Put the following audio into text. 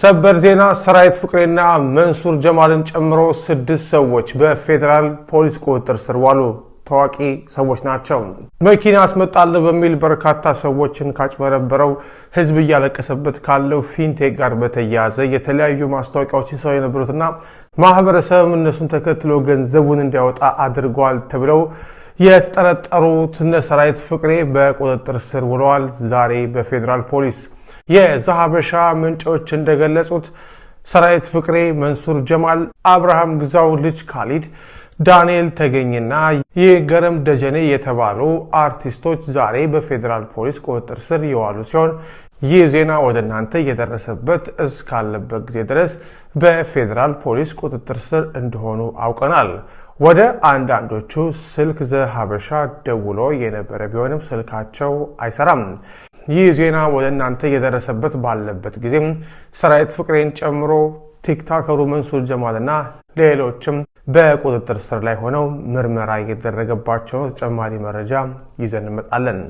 ሰበር ዜና ሰራዊት ፍቅሬና መንሱር ጀማልን ጨምሮ 6 ሰዎች በፌደራል ፖሊስ ቁጥጥር ስር ዋሉ። ታዋቂ ሰዎች ናቸው። መኪና አስመጣለሁ በሚል በርካታ ሰዎችን ካጭበረበረው ህዝብ እያለቀሰበት ካለው ፊንቴክ ጋር በተያያዘ የተለያዩ ማስታወቂያዎች ሲሰሩ የነበሩትና ማህበረሰብ እነሱን ተከትሎ ገንዘቡን እንዲያወጣ አድርጓል ተብለው የተጠረጠሩት ሰራዊት ፍቅሬ በቁጥጥር ስር ውለዋል። ዛሬ በፌደራል ፖሊስ የዛሀበሻ ምንጮች እንደገለጹት ሰራዊት ፍቅሬ፣ መንሱር ጀማል፣ አብርሃም ግዛው ልጅ ካሊድ፣ ዳንኤል ተገኝና ይገረም ደጀኔ የተባሉ አርቲስቶች ዛሬ በፌደራል ፖሊስ ቁጥጥር ስር የዋሉ ሲሆን ይህ ዜና ወደ እናንተ እየደረሰበት እስካለበት ጊዜ ድረስ በፌደራል ፖሊስ ቁጥጥር ስር እንደሆኑ አውቀናል። ወደ አንዳንዶቹ ስልክ ዘሀበሻ ደውሎ የነበረ ቢሆንም ስልካቸው አይሰራም። ይህ ዜና ወደ እናንተ እየደረሰበት ባለበት ጊዜ ሰራዊት ፍቅሬን ጨምሮ ቲክቶከሩ መንሱር ጀማልና ሌሎችም በቁጥጥር ስር ላይ ሆነው ምርመራ እየተደረገባቸው ተጨማሪ መረጃ ይዘን እንመጣለን።